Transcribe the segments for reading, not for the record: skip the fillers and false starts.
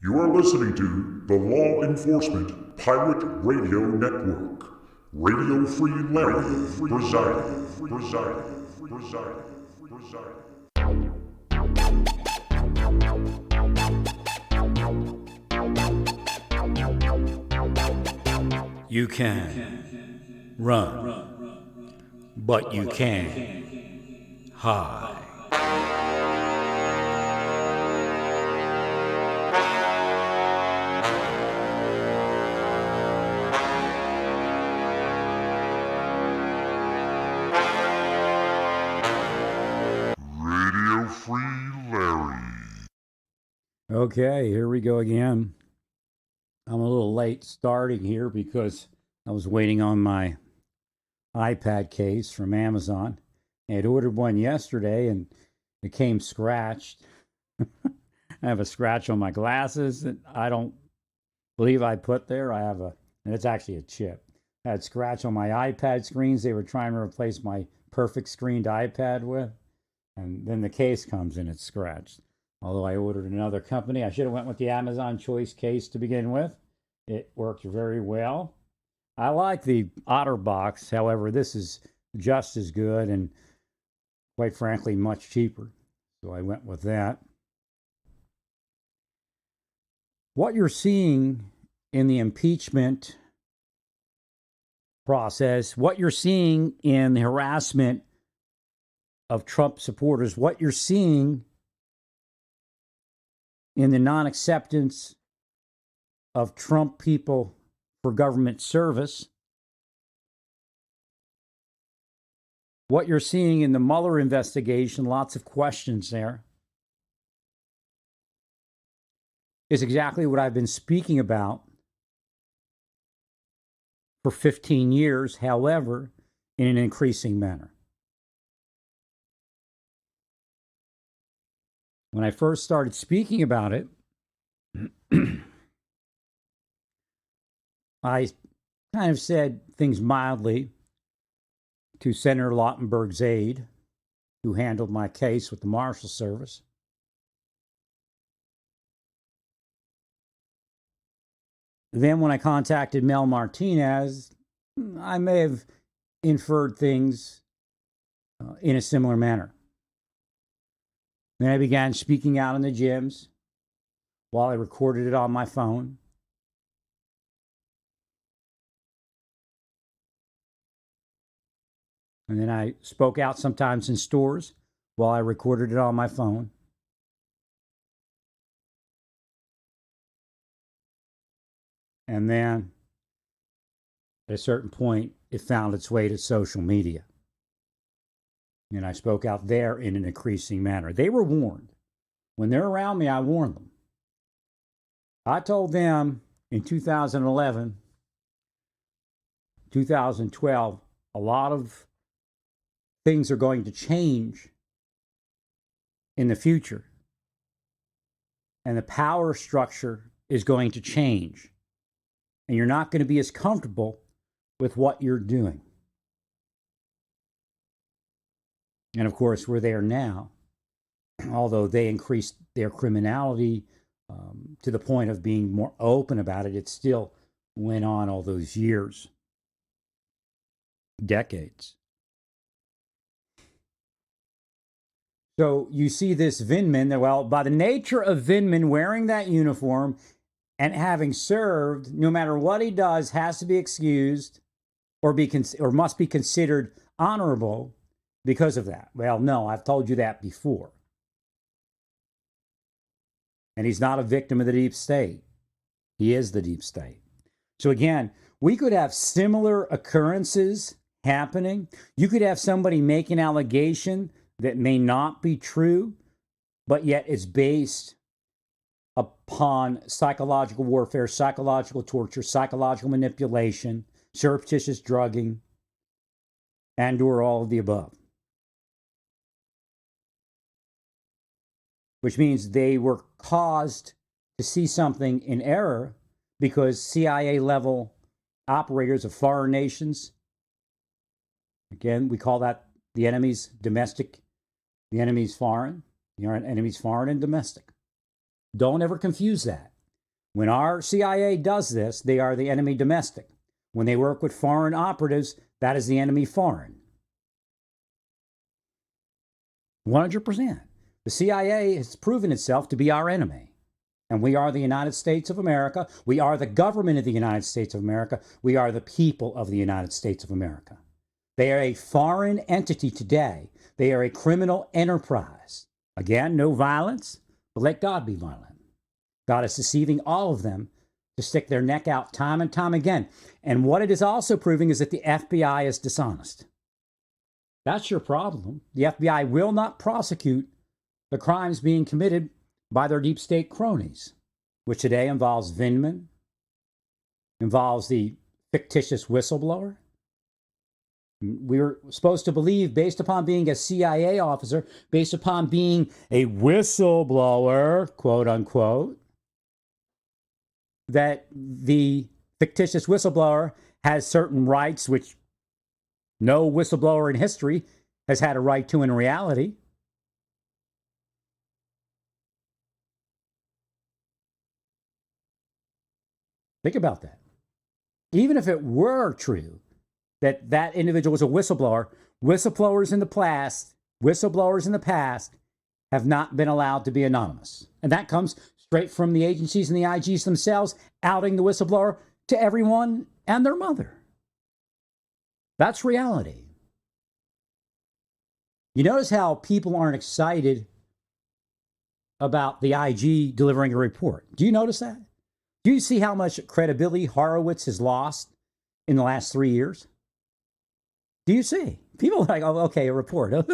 You are listening to the Law Enforcement Pirate Radio Network. Radio Free Larry presiding. You can run, but you can't hide. Radio Free Larry. Okay, here we go again. I'm a little late starting here because I was waiting on my iPad case from Amazon. I had ordered one yesterday and it came scratched. I have a scratch on my glasses that I don't believe I put there. And it's actually a chip. I had scratch on my iPad screens they were trying to replace my perfect screened iPad with. And then the case comes and it's scratched. Although I ordered another company, I should have went with the Amazon Choice case to begin with. It worked very well. I like the OtterBox. However, this is just as good and, quite frankly, much cheaper. So I went with that. What you're seeing in the impeachment process, what you're seeing in the harassment of Trump supporters, what you're seeing in the non-acceptance of Trump people for government service, what you're seeing in the Mueller investigation, lots of questions there, is exactly what I've been speaking about for 15 years, however, in an increasing manner. When I first started speaking about it, I kind of said things mildly to Senator Lautenberg's aide, who handled my case with the Marshal Service. Then when I contacted Mel Martinez, I may have inferred things in a similar manner. Then I began speaking out in the gyms while I recorded it on my phone. And then I spoke out sometimes in stores while I recorded it on my phone. And then at a certain point, it found its way to social media. And I spoke out there in an increasing manner. They were warned. When they're around me, I warn them. I told them in 2011, 2012, a lot of things are going to change in the future. And the power structure is going to change. And you're not going to be as comfortable with what you're doing. And of course, we're there now. Although they increased their criminality to the point of being more open about it, it still went on all those years, decades. So you see this Vindman, well, by the nature of Vindman wearing that uniform and having served, no matter what he does, has to be excused or must be considered honorable because of that. Well, no, I've told you that before. And he's not a victim of the deep state. He is the deep state. So again, we could have similar occurrences happening. You could have somebody make an allegation that may not be true, but yet it's based upon psychological warfare, psychological torture, psychological manipulation, surreptitious drugging, and/or all of the above. Which means they were caused to see something in error because CIA-level operators of foreign nations, again, we call that the enemy's domestic, the enemy's foreign, the enemy's foreign and domestic. Don't ever confuse that. When our CIA does this, they are the enemy domestic. When they work with foreign operatives, that is the enemy foreign. 100%. The CIA has proven itself to be our enemy. And we are the United States of America. We are the government of the United States of America. We are the people of the United States of America. They are a foreign entity today. They are a criminal enterprise. Again, no violence, but let God be violent. God is deceiving all of them to stick their neck out time and time again. And what it is also proving is that the FBI is dishonest. That's your problem. The FBI will not prosecute the crimes being committed by their deep state cronies, which today involves Vindman, involves the fictitious whistleblower. We were supposed to believe, based upon being a CIA officer, based upon being a whistleblower, quote unquote, that the fictitious whistleblower has certain rights which no whistleblower in history has had a right to in reality. Think about that. Even if it were true that that individual was a whistleblower, whistleblowers in the past have not been allowed to be anonymous. And that comes straight from the agencies and the IGs themselves outing the whistleblower to everyone and their mother. That's reality. You notice how people aren't excited about the IG delivering a report. Do you notice that? Do you see how much credibility Horowitz has lost in the last 3 years? Do you see? People are like, oh, okay, a report. A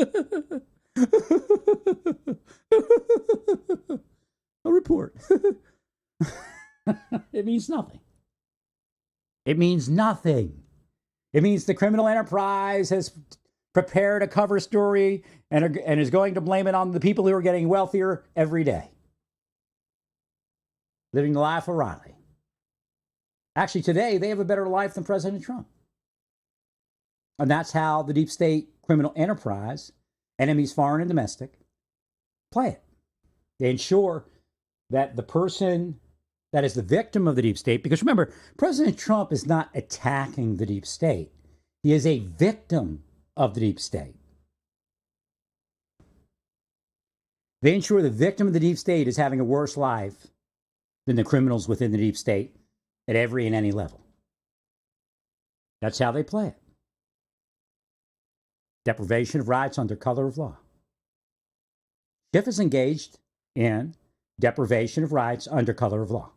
report. It means nothing. It means nothing. It means the criminal enterprise has prepared a cover story and is going to blame it on the people who are getting wealthier every day. Living the life of Riley. Actually, today, they have a better life than President Trump. And that's how the deep state criminal enterprise, enemies foreign and domestic, play it. They ensure that the person that is the victim of the deep state, because remember, President Trump is not attacking the deep state. He is a victim of the deep state. They ensure the victim of the deep state is having a worse life than the criminals within the deep state at every and any level. That's how they play it. Deprivation of rights under color of law. Schiff is engaged in deprivation of rights under color of law.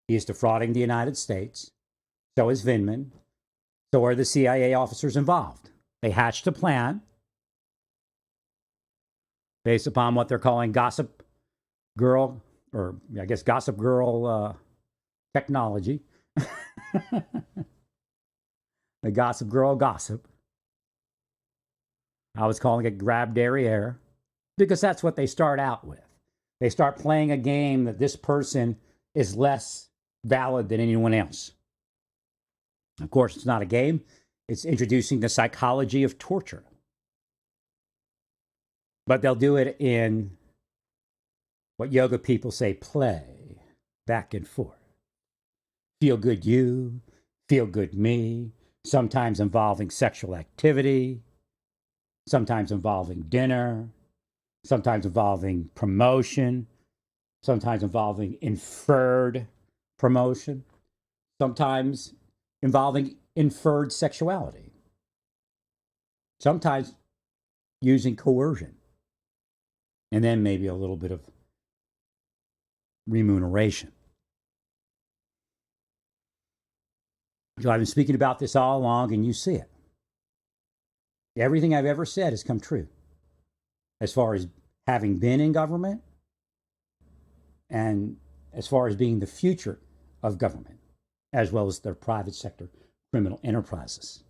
He is defrauding the United States. So is Vindman. So are the CIA officers involved. They hatched a plan based upon what they're calling Gossip Girl, or I guess Gossip Girl technology. The Gossip Girl gossip. I was calling it grab derriere because that's what they start out with. They start playing a game that this person is less valid than anyone else. Of course, it's not a game. It's introducing the psychology of torture. But they'll do it in what yoga people say, play, back and forth. Feel good you, feel good me, sometimes involving sexual activity, sometimes involving dinner, sometimes involving promotion, sometimes involving inferred promotion, sometimes involving inferred sexuality, sometimes using coercion, and then maybe a little bit of remuneration. So I've been speaking about this all along, and you see it. Everything I've ever said has come true as far as having been in government and as far as being the future of government, as well as their private sector criminal enterprises.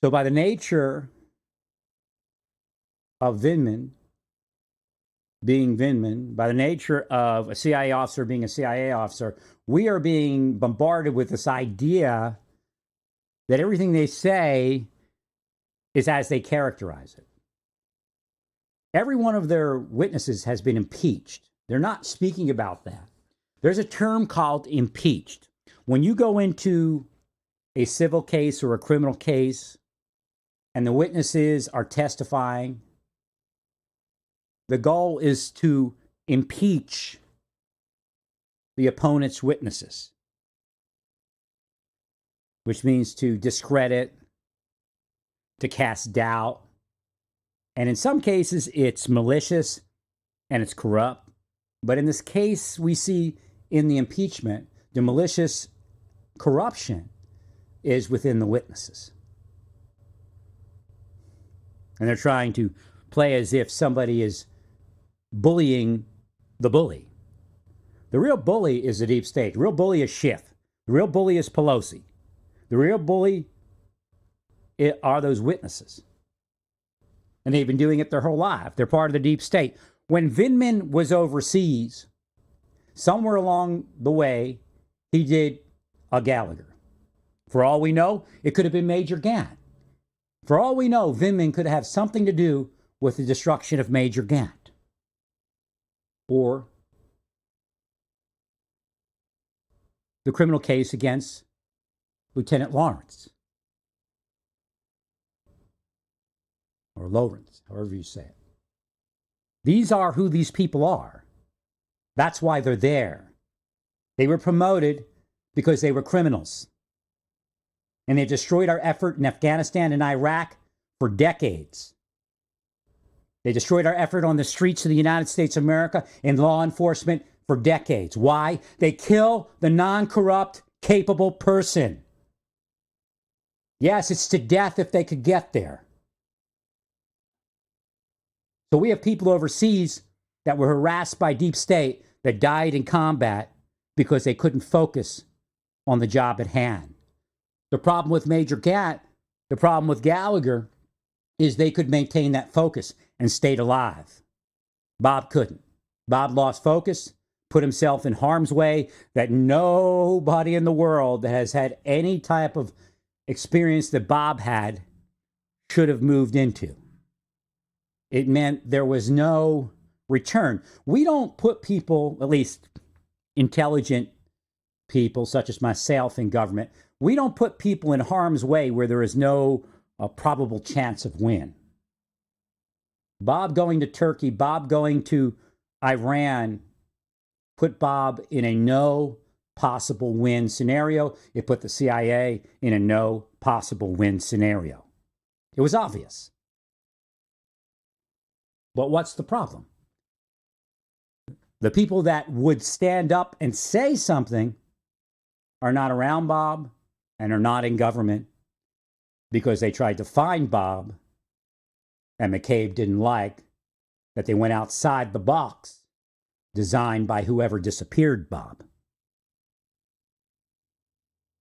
So by the nature of Vindman being Vindman, by the nature of a CIA officer being a CIA officer, we are being bombarded with this idea that everything they say is as they characterize it. Every one of their witnesses has been impeached. They're not speaking about that. There's a term called impeached. When you go into a civil case or a criminal case and the witnesses are testifying, the goal is to impeach the opponent's witnesses, which means to discredit, to cast doubt. And in some cases, it's malicious and it's corrupt. But in this case, we see in the impeachment, the malicious corruption is within the witnesses. And they're trying to play as if somebody is bullying the bully. The real bully is the deep state. The real bully is Schiff. The real bully is Pelosi. The real bully are those witnesses. And they've been doing it their whole life. They're part of the deep state. When Vindman was overseas, somewhere along the way, he did a Gallagher. For all we know, it could have been Major Gant. For all we know, Vindman could have something to do with the destruction of Major Gant. Or the criminal case against Lieutenant Lawrence. Or Lawrence, however you say it. These are who these people are. That's why they're there. They were promoted because they were criminals. And they destroyed our effort in Afghanistan and Iraq for decades. They destroyed our effort on the streets of the United States of America in law enforcement for decades. Why? They kill the non-corrupt, capable person. Yes, it's to death if they could get there. So we have people overseas that were harassed by deep state that died in combat because they couldn't focus on the job at hand. The problem with Major Gant, the problem with Gallagher, is they could maintain that focus and stayed alive. Bob couldn't. Bob lost focus, put himself in harm's way that nobody in the world that has had any type of experience that Bob had should have moved into. It meant there was no return. We don't put people, at least intelligent people such as myself in government, we don't put people in harm's way where there is no probable chance of win. Bob going to Turkey, Bob going to Iran, put Bob in a no possible win scenario. It put the CIA in a no possible win scenario. It was obvious. But what's the problem? The people that would stand up and say something are not around Bob and are not in government because they tried to find Bob and McCabe didn't like that they went outside the box designed by whoever disappeared Bob.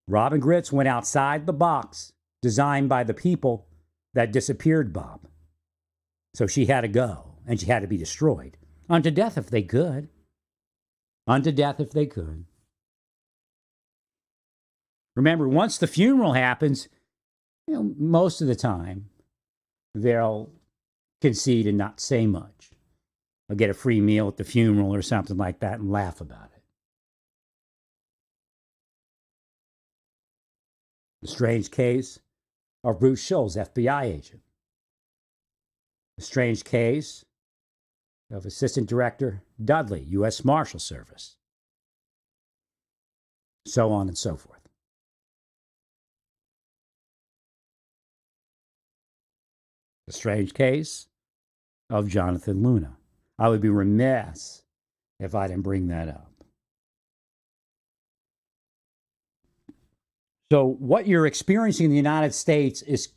Robin Gritz went outside the box designed by the people that disappeared Bob. So she had to go, and she had to be destroyed. Unto death if they could. Unto death if they could. Remember, once the funeral happens, most of the time, they'll concede and not say much. They'll get a free meal at the funeral or something like that and laugh about it. The strange case of Bruce Scholes, FBI agent. The strange case of Assistant Director Dudley, U.S. Marshal Service. So on and so forth. The strange case of Jonathan Luna. I would be remiss if I didn't bring that up. So what you're experiencing in the United States is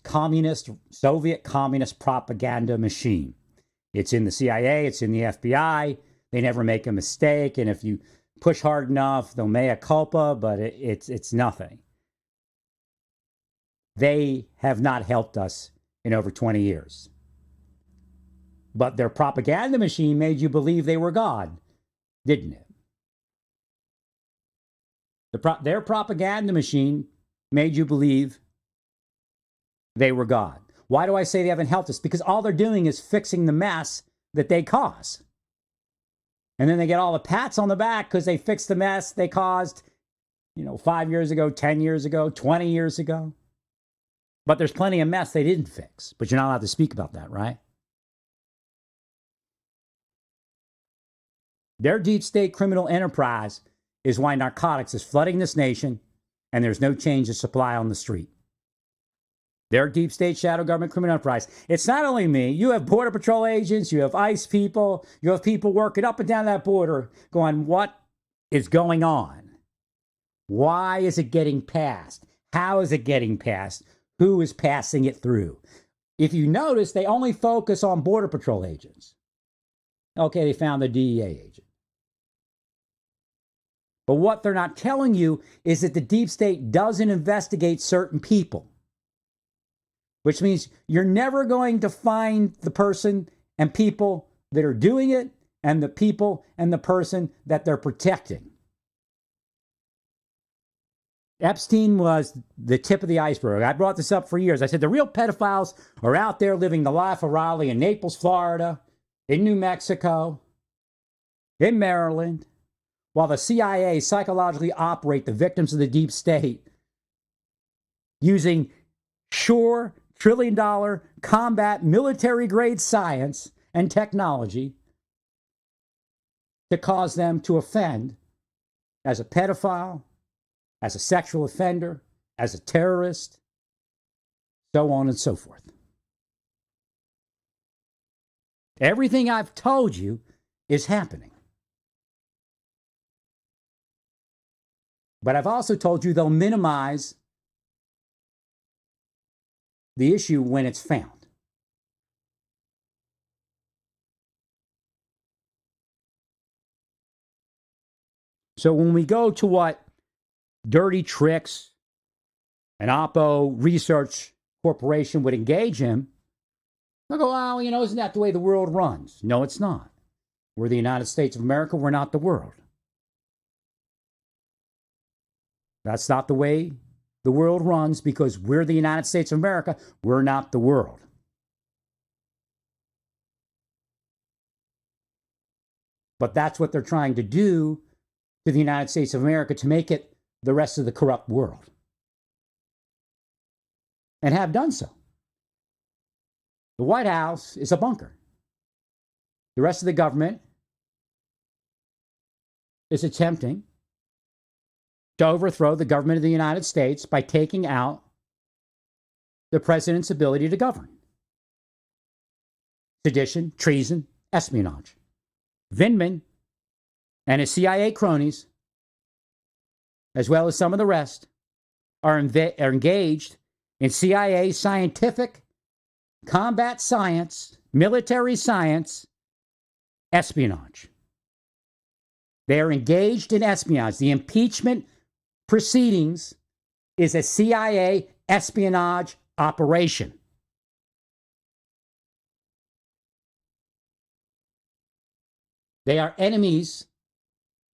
Soviet communist propaganda machine. It's in the CIA, it's in the FBI. They never make a mistake, and if you push hard enough, they'll mea culpa, but it's nothing. They have not helped us in over 20 years. But their propaganda machine made you believe they were God, didn't it? Their propaganda machine made you believe they were God. Why do I say they haven't helped us? Because all they're doing is fixing the mess that they cause. And then they get all the pats on the back because they fixed the mess they caused, 5 years ago, 10 years ago, 20 years ago. But there's plenty of mess they didn't fix. But you're not allowed to speak about that, right? Their deep state criminal enterprise is why narcotics is flooding this nation and there's no change of supply on the street. Their deep state shadow government criminal enterprise. It's not only me. You have Border Patrol agents, you have ICE people, you have people working up and down that border going, what is going on? Why is it getting passed? How is it getting passed? Who is passing it through? If you notice, they only focus on Border Patrol agents. Okay, they found the DEA agent. But what they're not telling you is that the deep state doesn't investigate certain people. Which means you're never going to find the person and people that are doing it and the people and the person that they're protecting. Epstein was the tip of the iceberg. I brought this up for years. I said the real pedophiles are out there living the life of Raleigh in Naples, Florida, in New Mexico, in Maryland, while the CIA psychologically operate the victims of the deep state using sure trillion-dollar combat military-grade science and technology to cause them to offend as a pedophile, as a sexual offender, as a terrorist, so on and so forth. Everything I've told you is happening. But I've also told you they'll minimize the issue when it's found. So when we go to what dirty tricks an Oppo Research Corporation would engage him, they'll go, oh, isn't that the way the world runs? No, it's not. We're the United States of America. We're not the world. That's not the way the world runs because we're the United States of America. We're not the world. But that's what they're trying to do to the United States of America to make it the rest of the corrupt world. And have done so. The White House is a bunker. The rest of the government is attempting to overthrow the government of the United States by taking out the president's ability to govern. Sedition, treason, espionage. Vindman and his CIA cronies, as well as some of the rest, are engaged in CIA scientific, combat science, military science, espionage. They are engaged in espionage. The impeachment proceedings is a CIA espionage operation. They are enemies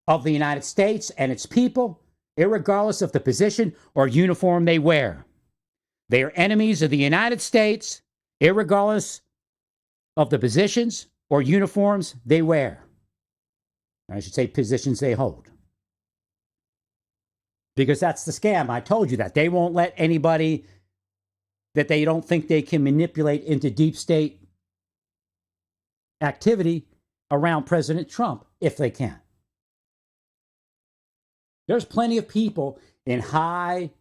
of the United States and its people, irregardless of the position or uniform they wear. They are enemies of the United States, irregardless of the positions or uniforms they wear. I should say positions they hold. Because that's the scam. I told you that. They won't let anybody that they don't think they can manipulate into deep state activity around President Trump if they can. There's plenty of people in high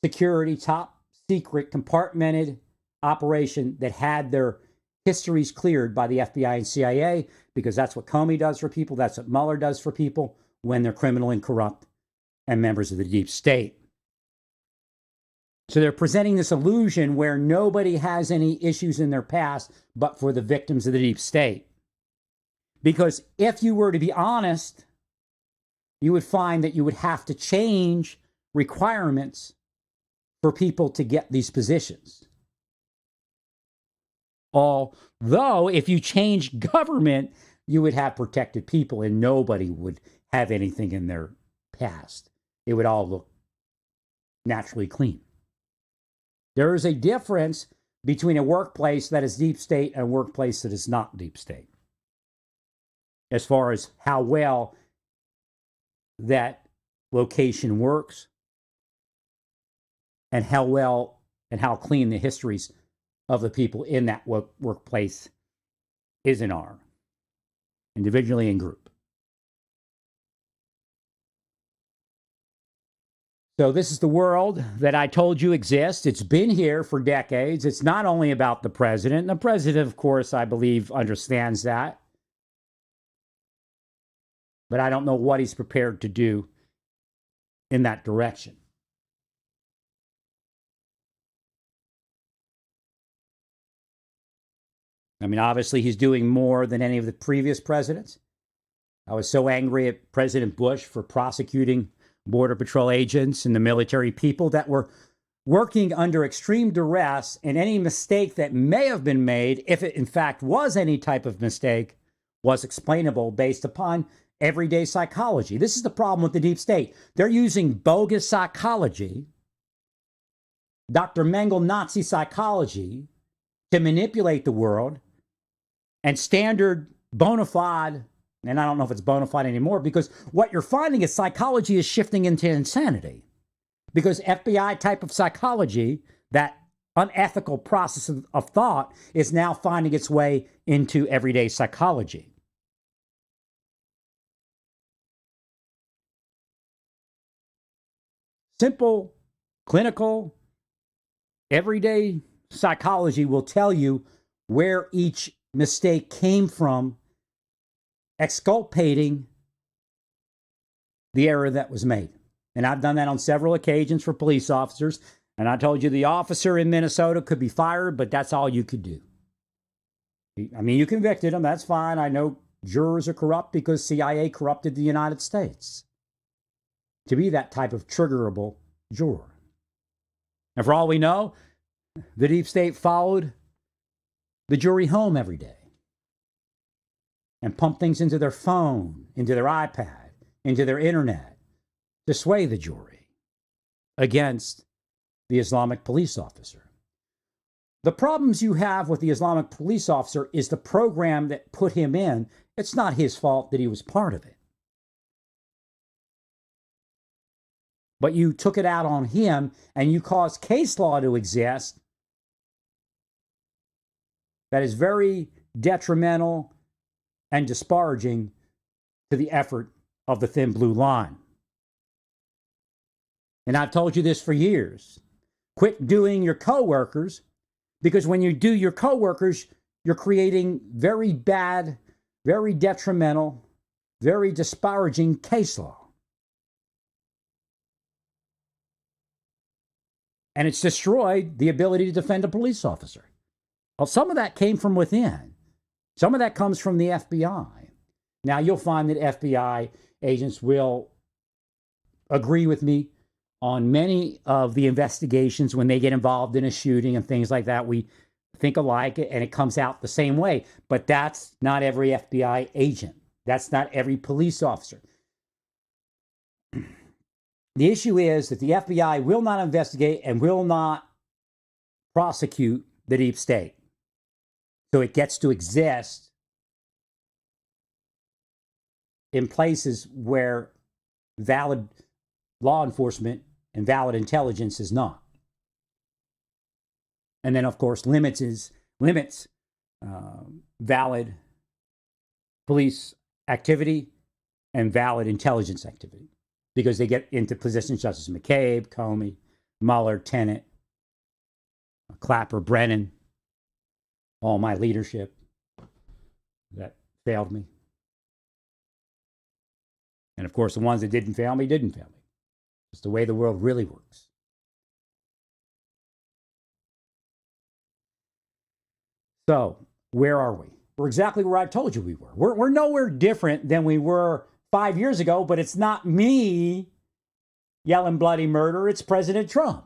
security, top secret, compartmented operation that had their histories cleared by the FBI and CIA because that's what Comey does for people. That's what Mueller does for people when they're criminal and corrupt and members of the deep state. So they're presenting this illusion where nobody has any issues in their past but for the victims of the deep state. Because if you were to be honest, you would find that you would have to change requirements for people to get these positions. Although, if you change government, you would have protected people and nobody would have anything in their past. It would all look naturally clean. There is a difference between a workplace that is deep state and a workplace that is not deep state. as far as how well that location works and how well and how clean the histories of the people in that workplace is and are, individually and group. So this is the world that I told you exists. It's been here for decades. It's not only about the president. And the president, of course, I believe, understands that. But I don't know what he's prepared to do in that direction. I mean, obviously, he's doing more than any of the previous presidents. I was so angry at President Bush for prosecuting Border Patrol agents and the military people that were working under extreme duress, and any mistake that may have been made, if it in fact was any type of mistake, was explainable based upon everyday psychology. This is the problem with the deep state. They're using bogus psychology, Dr. Mengele Nazi psychology, to manipulate the world, and standard bona fide, and I don't know if it's bona fide anymore, because what you're finding is psychology is shifting into insanity. Because FBI type of psychology, that unethical process of thought, is now finding its way into everyday psychology. Simple, clinical, everyday psychology will tell you where each mistake came from, exculpating the error that was made. And I've done that on several occasions for police officers. And I told you the officer in Minnesota could be fired, but that's all you could do. I mean, you convicted him. That's fine. I know jurors are corrupt because CIA corrupted the United States to be that type of triggerable juror. And for all we know, the deep state followed the jury home every day and pumped things into their phone, into their iPad, into their internet to sway the jury against the Islamic police officer. The problems you have with the Islamic police officer is the program that put him in. It's not his fault that he was part of it. But you took it out on him and you caused case law to exist that is very detrimental and disparaging to the effort of the thin blue line. And I've told you this for years. Quit doing your coworkers, because when you do your coworkers, you're creating very bad, very detrimental, very disparaging case law. And it's destroyed the ability to defend a police officer. Well, some of that came from within. Some of that comes from the FBI. Now, you'll find that FBI agents will agree with me on many of the investigations when they get involved in a shooting and things like that. We think alike and it comes out the same way. But that's not every FBI agent. That's not every police officer. The issue is that the FBI will not investigate and will not prosecute the deep state. So it gets to exist in places where valid law enforcement and valid intelligence is not. And then, of course, limits valid police activity and valid intelligence activity, because they get into positions such as McCabe, Comey, Mueller, Tenet, Clapper, Brennan, all my leadership that failed me. And of course, the ones that didn't fail me, didn't fail me. It's the way the world really works. So, where are we? We're exactly where I told you we were. We're nowhere different than we were 5 years ago, but it's not me yelling bloody murder. It's President Trump.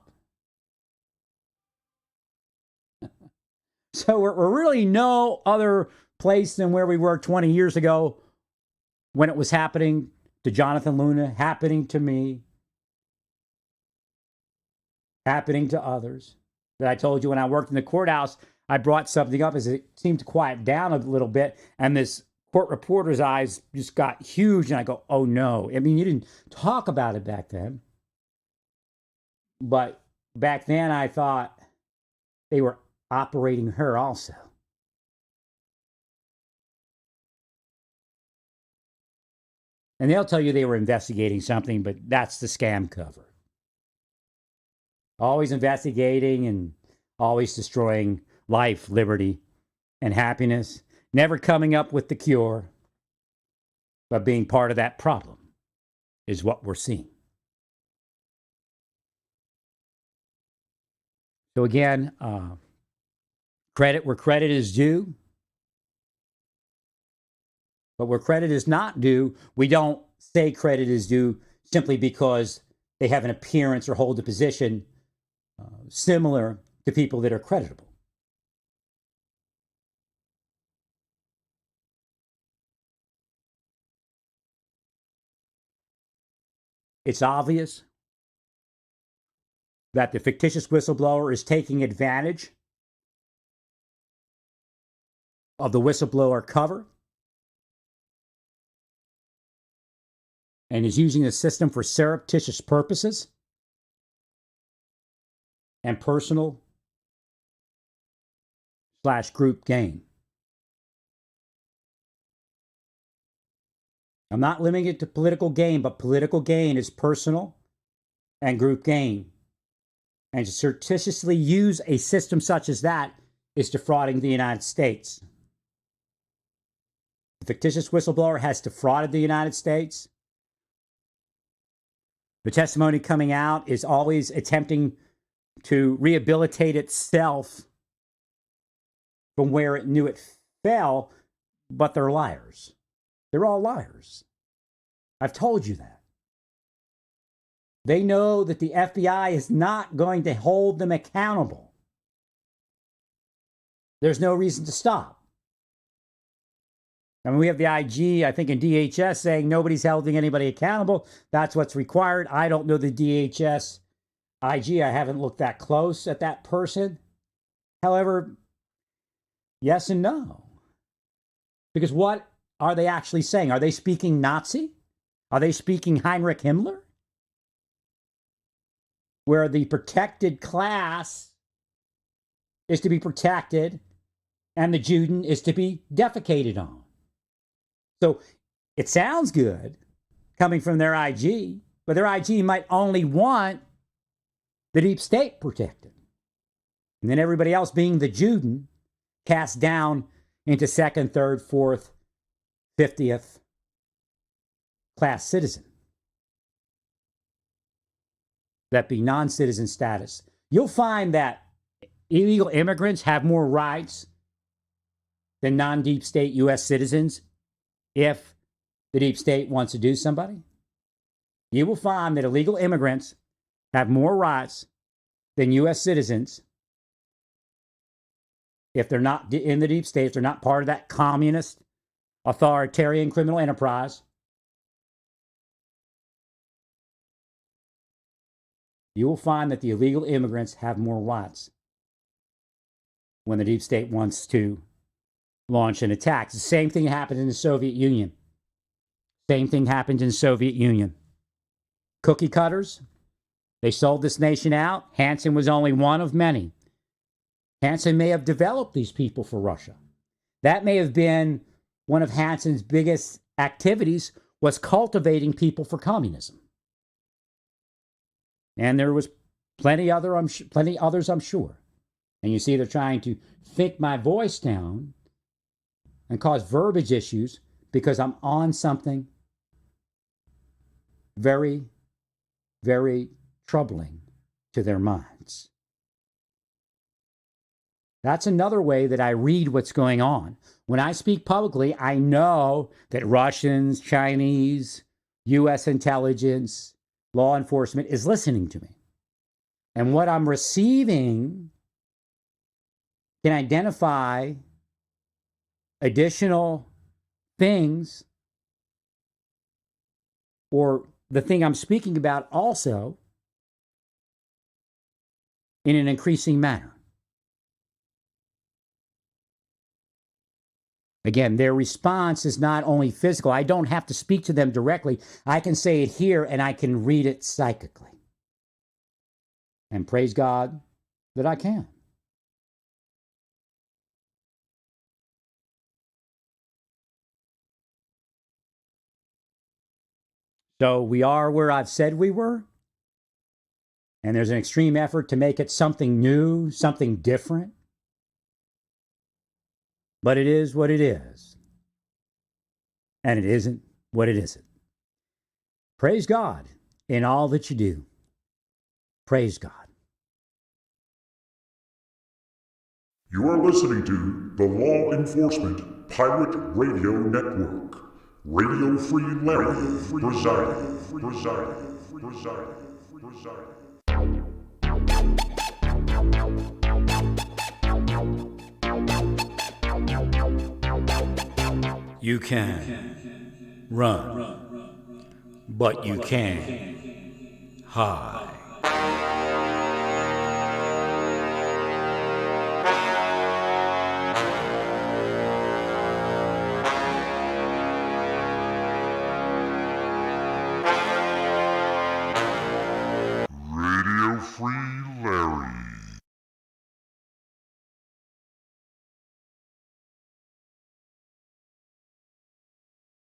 So we're really no other place than where we were 20 years ago when it was happening to Jonathan Luna, happening to me, happening to others. That I told you when I worked in the courthouse, I brought something up as it seemed to quiet down a little bit, and this court reporter's eyes just got huge, and I go, oh no. I mean, you didn't talk about it back then. But back then I thought they were operating her also. And they'll tell you they were investigating something, but that's the scam cover. Always investigating and always destroying life, liberty, and happiness. Never coming up with the cure, but being part of that problem is what we're seeing. So again, credit where credit is due. But where credit is not due, we don't say credit is due simply because they have an appearance or hold a position similar to people that are creditable. It's obvious that the fictitious whistleblower is taking advantage of the whistleblower cover and is using the system for surreptitious purposes and personal/group gain. I'm not limiting it to political gain, but political gain is personal and group gain. And to surreptitiously use a system such as that is defrauding the United States. The fictitious whistleblower has defrauded the United States. The testimony coming out is always attempting to rehabilitate itself from where it knew it fell, but they're liars. They're all liars. I've told you that. They know that the FBI is not going to hold them accountable. There's no reason to stop. I mean, we have the IG, I think, in DHS saying nobody's holding anybody accountable. That's what's required. I don't know the DHS IG. I haven't looked that close at that person. However, yes and no. Because what are they actually saying? Are they speaking Nazi? Are they speaking Heinrich Himmler? Where the protected class is to be protected and the Juden is to be defecated on. So it sounds good coming from their IG, but their IG might only want the deep state protected. And then everybody else being the Juden cast down into second, third, fourth, 50th class citizen. That be non-citizen status. You'll find that illegal immigrants have more rights than non-deep state U.S. citizens if the deep state wants to do somebody. You will find that illegal immigrants have more rights than U.S. citizens if they're not in the deep state, if they're not part of that communist, authoritarian criminal enterprise. You will find that the illegal immigrants have more rights when the deep state wants to launch an attack. It's the same thing happened in the Soviet Union. Same thing happened in the Soviet Union. Cookie cutters, they sold this nation out. Hansen was only one of many. Hansen may have developed these people for Russia. That may have been one of Hansen's biggest activities, was cultivating people for communism. And there was plenty others, I'm sure. And you see they're trying to think my voice down and cause verbiage issues because I'm on something very, very troubling to their minds. That's another way that I read what's going on. When I speak publicly, I know that Russians, Chinese, U.S. intelligence, law enforcement is listening to me. And what I'm receiving can identify additional things, or the thing I'm speaking about also, in an increasing manner. Again, their response is not only physical. I don't have to speak to them directly. I can say it here and I can read it psychically. And praise God that I can. So we are where I've said we were. And there's an extreme effort to make it something new, something different. But it is what it is. And it isn't what it isn't. Praise God in all that you do. Praise God. You are listening to the Law Enforcement Pirate Radio Network. Radio Free Larry presiding. You can run, but you can't hide.